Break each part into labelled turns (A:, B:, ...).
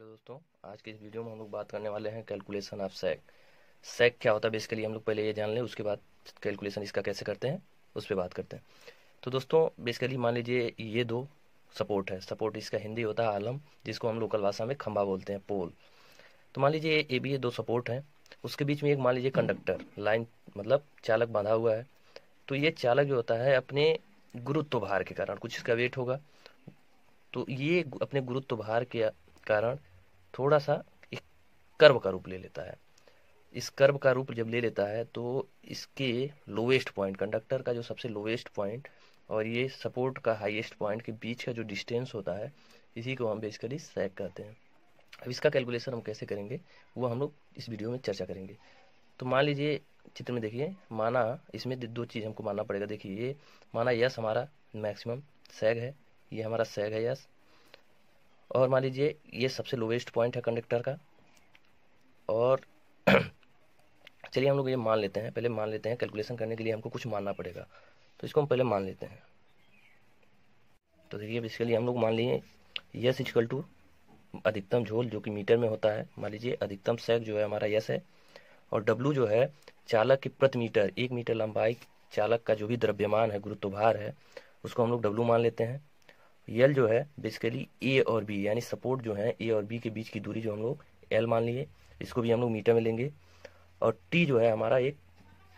A: दोस्तों, आज की इस वीडियो में हम लोग बात करने वाले हैं कैलकुलेशन ऑफ सेक। सेक क्या होता है बेसिकली हम लोग पहले ये जान लें, उसके बाद कैलकुलेशन इसका कैसे करते हैं उस पर बात करते हैं। तो दोस्तों बेसिकली मान लीजिए ये दो सपोर्ट है। सपोर्ट इसका हिंदी होता है आलम, जिसको हम लोकल भाषा में खंभा बोलते हैं, पोल। तो मान लीजिए ये भी ये दो सपोर्ट हैं, उसके बीच में एक मान लीजिए कंडक्टर लाइन मतलब चालक बांधा हुआ है। तो ये चालक जो होता है अपने गुरुत्व भार के कारण, कुछ इसका वेट होगा, तो ये अपने गुरुत्व भार के कारण थोड़ा सा एक कर्व का रूप ले लेता है। इस कर्व का रूप जब ले लेता है तो इसके लोवेस्ट पॉइंट, कंडक्टर का जो सबसे लोवेस्ट पॉइंट और ये सपोर्ट का हाईएस्ट पॉइंट के बीच का जो डिस्टेंस होता है, इसी को हम बेसिकली सैक कहते हैं। अब इसका कैलकुलेशन हम कैसे करेंगे वो हम लोग इस वीडियो में चर्चा करेंगे। तो मान लीजिए चित्र में देखिए, माना इसमें दो चीज़ हमको मानना पड़ेगा। देखिए ये माना यस हमारा मैक्सिमम सैग है, ये हमारा सैग है यस, और मान लीजिए ये सबसे लोवेस्ट पॉइंट है कंडक्टर का। और चलिए हम लोग ये मान लेते हैं, पहले मान लेते हैं, कैलकुलेशन करने के लिए हमको कुछ मानना पड़ेगा, तो इसको हम पहले मान लेते हैं। तो देखिए बेसिकली हम लोग मान लिए यस इक्वल टू अधिकतम झोल जो कि मीटर में होता है। मान लीजिए अधिकतम सैग जो है हमारा यस है, और डब्लू जो है चालक के प्रति मीटर, 1 मीटर लंबाई चालक का जो भी द्रव्यमान है, गुरुत्वभार है, उसको हम लोग डब्लू मान लेते हैं। यल जो है बेसिकली ए और बी यानी सपोर्ट जो है ए और बी के बीच की दूरी जो हम लोग एल मान लिए, इसको भी हम लोग मीटर में लेंगे। और टी जो है हमारा एक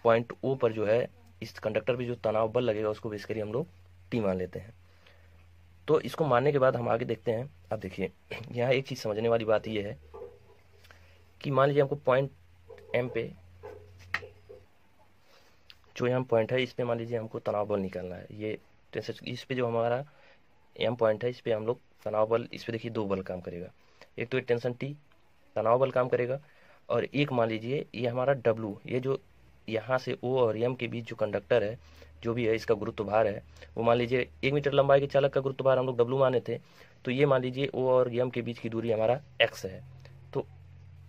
A: पॉइंट ओ पर जो है इस कंडक्टर पे जो तनाव बल लगेगा उसको बेसिकली हम लोग टी मान लेते हैं। तो इसको मानने के बाद हम आगे देखते हैं। अब देखिए यहाँ एक चीज़ समझने वाली बात यह है कि मान लीजिए हमको पॉइंट एम पे, जो यहाँ पॉइंट है इस पे मान लीजिए हमको तनाव बल निकालना है। ये इस पे जो हमारा एम पॉइंट है इस पे हम लोग तनाव बल, इस पे देखिए दो बल काम करेगा। एक तो टेंशन टी तनाव बल काम करेगा, और एक मान लीजिए ये हमारा डब्लू, ये जो यहाँ से ओ और एम के बीच जो कंडक्टर है जो भी है इसका गुरुत्व भार है, वो मान लीजिए 1 मीटर लंबाई के चालक का गुरुत्व भार हम लोग डब्लू माने थे। तो ये मान लीजिए ओ और एम के बीच की दूरी हमारा एक्स है। तो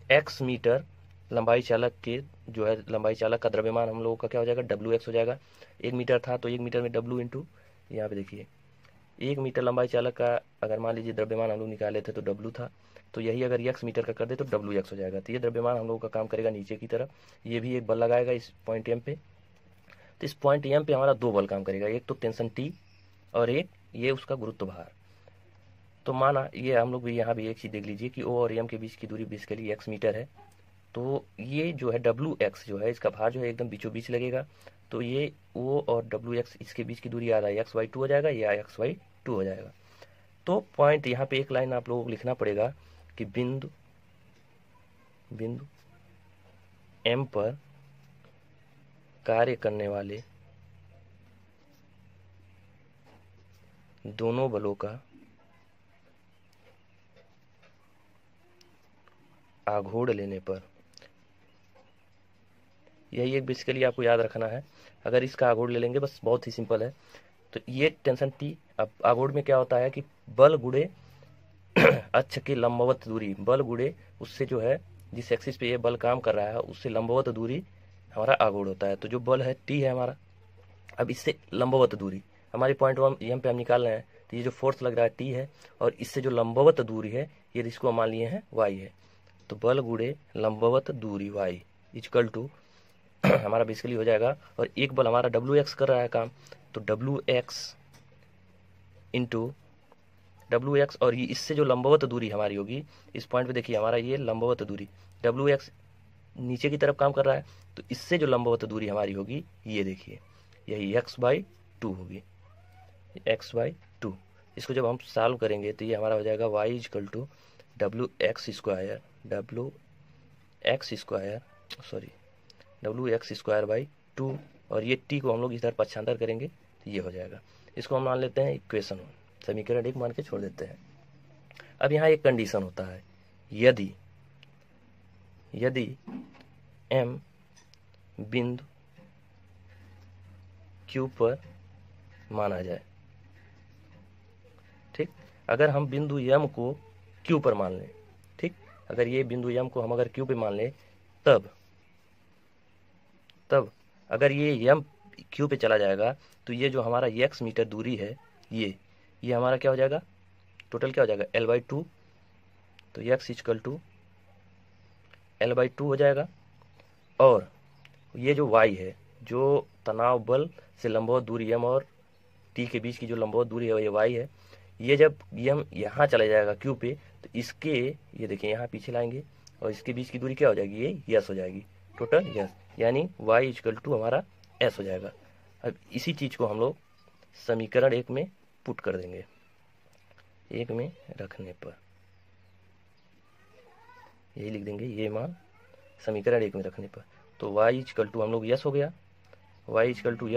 A: एक्स मीटर लंबाई चालक के जो है लंबाई चालक का द्रव्यमान हम लोगों का क्या हो जाएगा, डब्लू एक्स हो जाएगा। 1 मीटर था तो 1 मीटर में डब्लू इंटू, यहाँ पे देखिए 1 मीटर लंबाई चालक का अगर मान लीजिए द्रव्यमान हम लोग निकाले थे तो डब्लू था, तो यही अगर एक्स मीटर का कर दे तो डब्लू एक्स हो जाएगा। तो ये द्रव्यमान हम लोगों का काम करेगा नीचे की तरफ, ये भी एक बल लगाएगा इस पॉइंट एम पे। तो इस पॉइंट एम पे हमारा दो बल काम करेगा, एक तो टेंशन टी और एक ये उसका गुरुत्व भार। तो माना ये हम लोग भी यहाँ भी एक चीज़ देख लीजिए कि ओ और एम के बीच की दूरी बेसिकली एक्स मीटर है। तो ये जो है डब्लू एक्स जो है इसका भार जो है एकदम बीचों बीच लगेगा। तो ये ओ और डब्लू एक्स इसके बीच की दूरी आ रहा है एक्स वाई टू हो जाएगा, या एक्स वाई टू हो जाएगा। तो पॉइंट यहाँ पे एक लाइन आप लोगों को लिखना पड़ेगा कि बिंदु बिंदु एम पर कार्य करने वाले दोनों बलों का आघूर्ण लेने पर, यही एक बेसिकली आपको याद रखना है। अगर इसका आघूर्ण ले लेंगे, बस बहुत ही सिंपल है। तो ये टेंशन टी, अब आघूर्ण में क्या होता है कि बल गुड़े अक्ष की लंबवत दूरी, बल गुड़े उससे जो है जिस एक्सिस पे ये बल काम कर रहा है उससे लंबवत दूरी हमारा आघूर्ण होता है। तो जो बल है टी है हमारा, अब इससे लंबवत दूरी हमारी पॉइंट वन एम पे हम निकाल रहे हैं, तो ये जो फोर्स लग रहा है टी है, और इससे जो लंबवत दूरी है ये इसको हम मान लिए हैं वाई है। तो बल गुड़े लंबवत दूरी वाई इक्वल टू हमारा बेसिकली हो जाएगा, और एक बल हमारा डब्ल्यू एक्स कर रहा है काम, तो W x into W x, और ये इससे जो लंबवत दूरी हमारी होगी इस पॉइंट पे देखिए हमारा ये लंबवत दूरी, डब्ल्यू एक्स नीचे की तरफ काम कर रहा है, तो इससे जो लंबवत दूरी हमारी होगी ये देखिए यही एक्स बाई टू होगी, एक्स बाई टू। इसको जब हम सॉल्व करेंगे तो ये हमारा हो जाएगा वाई इक्वल टू डब्ल्यू एक्स स्क्वायर, डब्ल्यू एक्स स्क्वायर बाई टू, और ये टी को हम लोग इधर पक्षांतर करेंगे तो ये हो जाएगा। इसको हम मान लेते हैं इक्वेशन 1, समीकरण 1 मान के छोड़ देते हैं। अब यहाँ एक कंडीशन होता है, यदि एम बिंदु क्यू पर माना जाए, ठीक। अगर हम बिंदु एम को क्यू पर मान लें, ठीक, अगर ये बिंदु एम को हम अगर क्यू पे मान लें, तब अगर ये एम क्यू पे चला जाएगा तो ये जो हमारा एक्स मीटर दूरी है ये हमारा क्या हो जाएगा, टोटल क्या हो जाएगा एल बाई टू तो x इक्वल टू L/2 हो जाएगा। और ये जो y है, जो तनाव बल से लंबवत दूरी m और t के बीच की जो लंबवत दूरी है ये y है। ये जब m यहाँ चला जाएगा q पे, तो इसके ये देखिए यहाँ पीछे लाएंगे और इसके बीच की दूरी क्या हो जाएगी, ये s हो जाएगी, टोटल s, यानी y इक्वल टू हमारा s हो जाएगा। अब इसी चीज़ को हम लोग समीकरण 1 में पुट कर देंगे, 1 में रखने पर यही लिख देंगे, ये मान समीकरण 1 में रखने पर। तो y इक्वल टू हम लोग यस हो गया, y equal to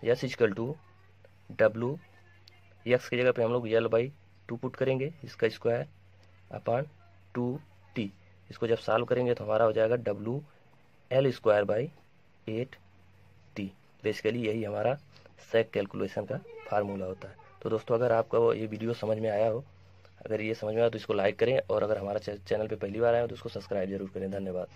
A: yes equal to W, x की जगह पे हम लोग L/2 पुट करेंगे, इसका स्क्वायर अपॉन 2t। इसको जब सॉल्व करेंगे तो हमारा हो जाएगा WL²/8t। बेसिकली यही हमारा सेक कैलकुलेशन का फार्मूला होता है। तो दोस्तों अगर आपका ये वीडियो समझ में आया हो, अगर ये समझ में आया तो इसको लाइक करें, और अगर हमारा चैनल पे पहली बार आए हो तो उसको सब्सक्राइब जरूर करें। धन्यवाद।